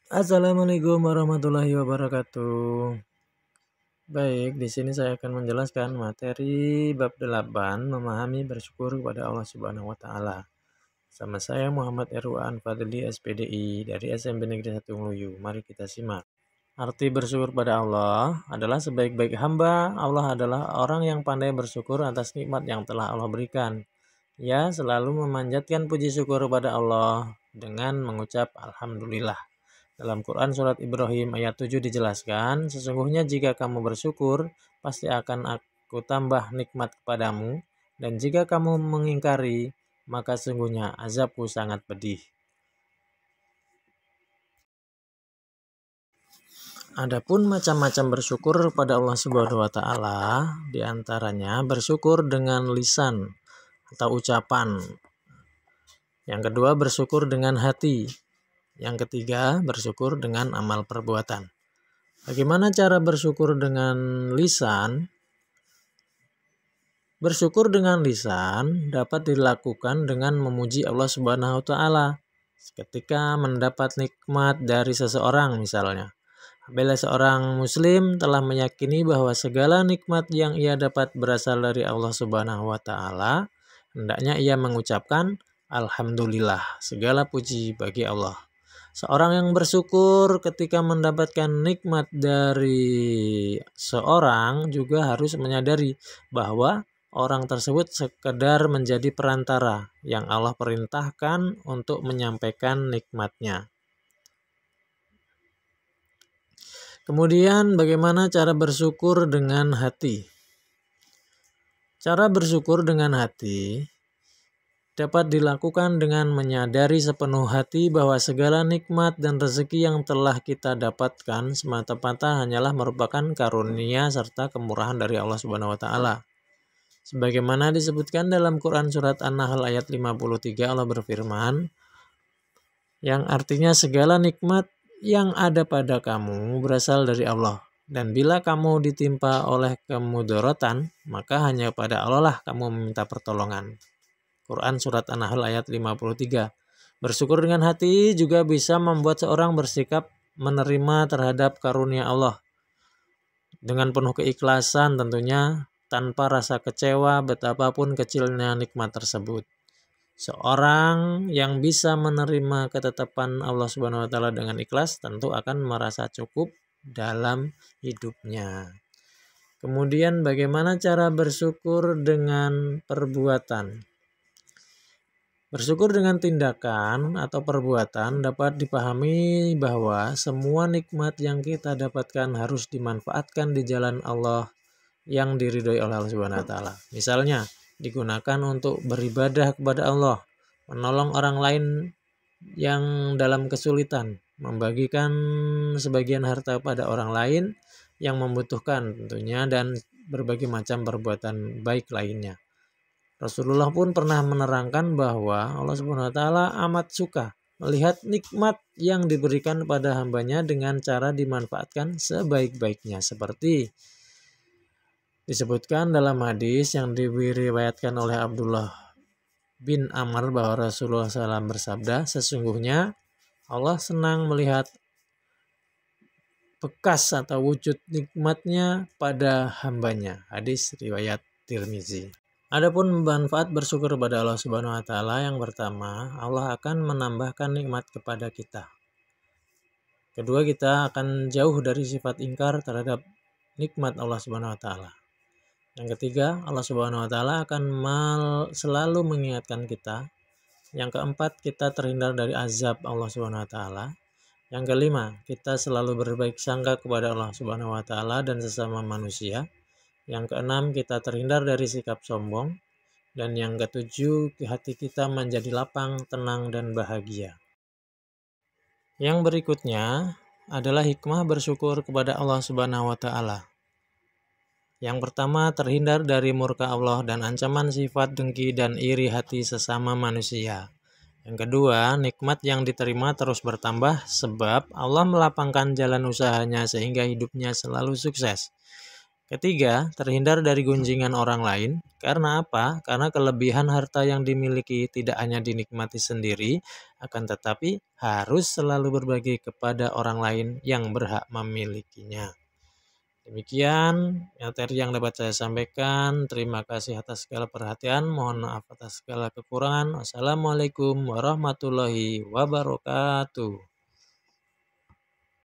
Assalamualaikum warahmatullahi wabarakatuh. Baik, di sini saya akan menjelaskan materi bab 8, memahami bersyukur kepada Allah Subhanahu wa taala. Sama saya Muhammad Irwan Fadli SPDI dari SMP Negeri 1 Ngluyu. Mari kita simak. Arti bersyukur pada Allah adalah sebaik-baik hamba. Allah adalah orang yang pandai bersyukur atas nikmat yang telah Allah berikan. Ia selalu memanjatkan puji syukur kepada Allah dengan mengucap Alhamdulillah. Dalam Quran Surat Ibrahim ayat 7 dijelaskan, sesungguhnya jika kamu bersyukur, pasti akan aku tambah nikmat kepadamu, dan jika kamu mengingkari, maka sungguhnya azabku sangat pedih. Adapun macam-macam bersyukur pada Allah Subhanahu wa taala, di antaranya bersyukur dengan lisan atau ucapan. Yang kedua bersyukur dengan hati. Yang ketiga bersyukur dengan amal perbuatan. Bagaimana cara bersyukur dengan lisan? Bersyukur dengan lisan dapat dilakukan dengan memuji Allah Subhanahu wa taala ketika mendapat nikmat dari seseorang misalnya. Apabila seorang muslim telah meyakini bahwa segala nikmat yang ia dapat berasal dari Allah Subhanahu wa taala, hendaknya ia mengucapkan alhamdulillah, segala puji bagi Allah. Seorang yang bersyukur ketika mendapatkan nikmat dari seorang juga harus menyadari bahwa orang tersebut sekedar menjadi perantara yang Allah perintahkan untuk menyampaikan nikmatnya. Kemudian bagaimana cara bersyukur dengan hati? Cara bersyukur dengan hati dapat dilakukan dengan menyadari sepenuh hati bahwa segala nikmat dan rezeki yang telah kita dapatkan semata-mata hanyalah merupakan karunia serta kemurahan dari Allah Subhanahu wa taala. Sebagaimana disebutkan dalam Quran surat An-Nahl ayat 53, Allah berfirman, yang artinya segala nikmat yang ada pada kamu berasal dari Allah. Dan bila kamu ditimpa oleh kemudaratan, maka hanya pada Allah lah kamu meminta pertolongan. Quran Surat An-Nahl ayat 53. Bersyukur dengan hati juga bisa membuat seorang bersikap menerima terhadap karunia Allah. Dengan penuh keikhlasan tentunya, tanpa rasa kecewa betapapun kecilnya nikmat tersebut. Seorang yang bisa menerima ketetapan Allah Subhanahu wa taala dengan ikhlas tentu akan merasa cukup dalam hidupnya. Kemudian bagaimana cara bersyukur dengan perbuatan? Bersyukur dengan tindakan atau perbuatan dapat dipahami bahwa semua nikmat yang kita dapatkan harus dimanfaatkan di jalan Allah yang diridhoi oleh Allah Subhanahu wa taala. Misalnya, digunakan untuk beribadah kepada Allah, menolong orang lain yang dalam kesulitan, membagikan sebagian harta pada orang lain yang membutuhkan tentunya, dan berbagai macam perbuatan baik lainnya. Rasulullah pun pernah menerangkan bahwa Allah Subhanahu wa taala amat suka melihat nikmat yang diberikan pada hambanya dengan cara dimanfaatkan sebaik-baiknya, seperti disebutkan dalam hadis yang diriwayatkan oleh Abdullah bin Amr bahwa Rasulullah SAW bersabda, sesungguhnya Allah senang melihat bekas atau wujud nikmatnya pada hambanya. Hadis riwayat Tirmizi. Adapun manfaat bersyukur kepada Allah Subhanahu wa taala, yang pertama, Allah akan menambahkan nikmat kepada kita. Kedua, kita akan jauh dari sifat ingkar terhadap nikmat Allah Subhanahu wa taala. Yang ketiga, Allah Subhanahu wa taala akan selalu mengingatkan kita. Yang keempat, kita terhindar dari azab Allah Subhanahu wa taala. Yang kelima, kita selalu berbaik sangka kepada Allah Subhanahu wa taala dan sesama manusia. Yang keenam, kita terhindar dari sikap sombong. Dan yang ketujuh, hati kita menjadi lapang, tenang, dan bahagia. Yang berikutnya adalah hikmah bersyukur kepada Allah Subhanahu wa taala. Yang pertama, terhindar dari murka Allah dan ancaman sifat dengki dan iri hati sesama manusia. Yang kedua, nikmat yang diterima terus bertambah sebab Allah melapangkan jalan usahanya sehingga hidupnya selalu sukses. Ketiga, terhindar dari gunjingan orang lain. Karena apa? Karena kelebihan harta yang dimiliki tidak hanya dinikmati sendiri, akan tetapi harus selalu berbagi kepada orang lain yang berhak memilikinya. Demikian materi yang dapat saya sampaikan. Terima kasih atas segala perhatian. Mohon maaf atas segala kekurangan. Wassalamualaikum warahmatullahi wabarakatuh.